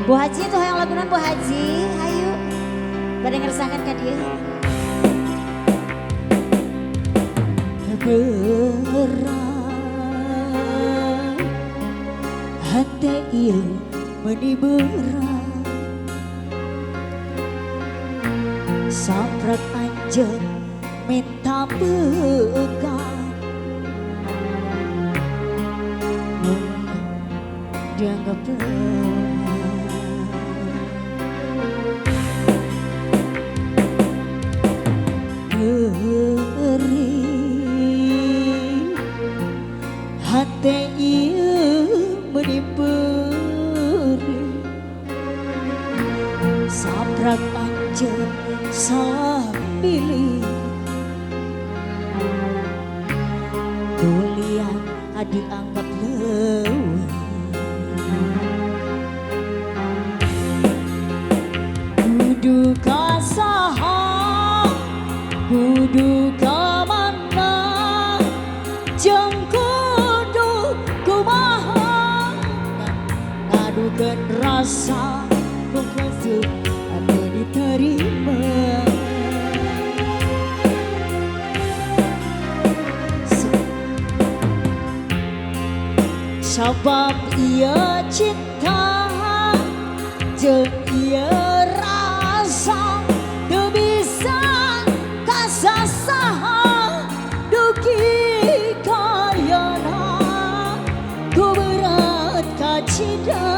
Bu Haji itu yang lagunan Bu Haji, ayo. Pada ngeresakan kan dia. Berat hati ieu meuni berat saprak anjeun minta begal dianggap hati ieu meuni beuri sabrak anjeun salah pilih kuliah adik anggap leuwih kudu ka saha kudu ka mana jeung ngadukeun rasa kukusuk atau diterima sabab ieu cinta jeung ieu rasa teu bisa kasasaha dugi kayana ku berat kacida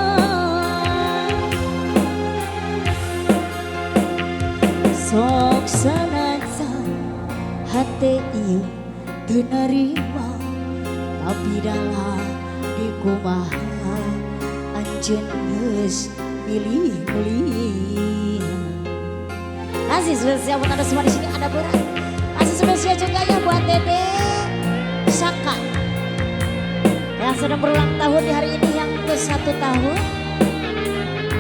sok sanajan hati ieu teu narima tapi dalam di kumaha anjeun geus milih-milih. Masih spesial buat anda semua di sini ada berat. Masih spesial juga ya buat Dede Saka yang sedang berulang tahun di hari ini yang ke-1 tahun.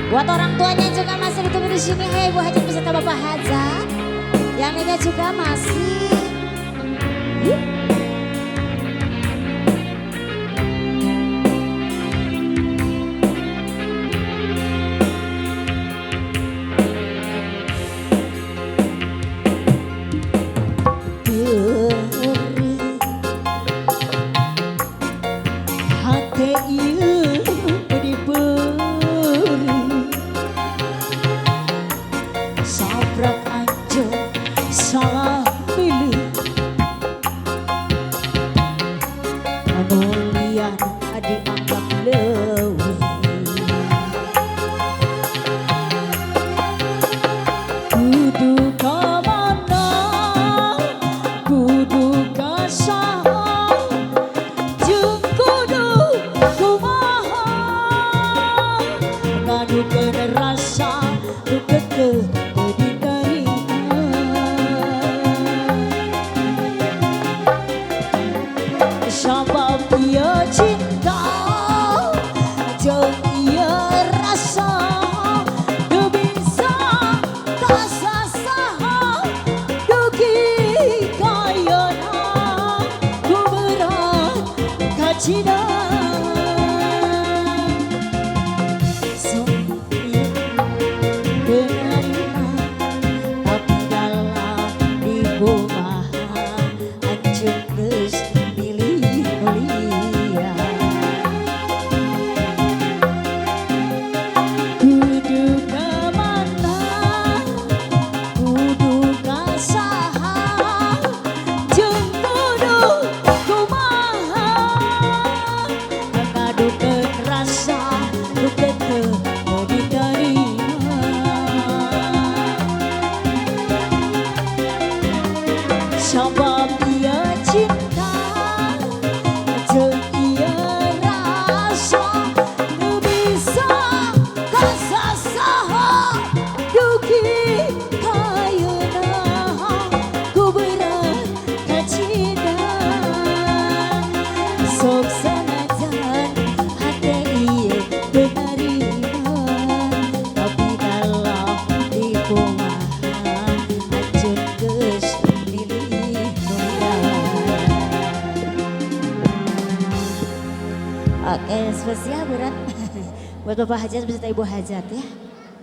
Buat orang tuanya juga masih ditunggu di sini. Hei Bu Haji beserta Bapak Haja. Yang ini juga masih. Hati ieu diberi sabrak anjeun salah pilih anu lian dianggap leuwih kudu ka mana kudu ka saha jeung kudu kumaha ngadukeun rasa nu kekeh teu diterima sabab ieu cinta jeung ieu rasa teu bisa kasasaha dugi kayana ku berat kacida sabab ieu cinta jeung ieu rasa teu bisa kasasaha dugi kayeuna ku berat kacida sok sanajan hati ieu teu narima tapi dalam di kumaha anjeun geus Oke, spesial berat Buat Bapak Hajat beserta Ibu Hajat ya.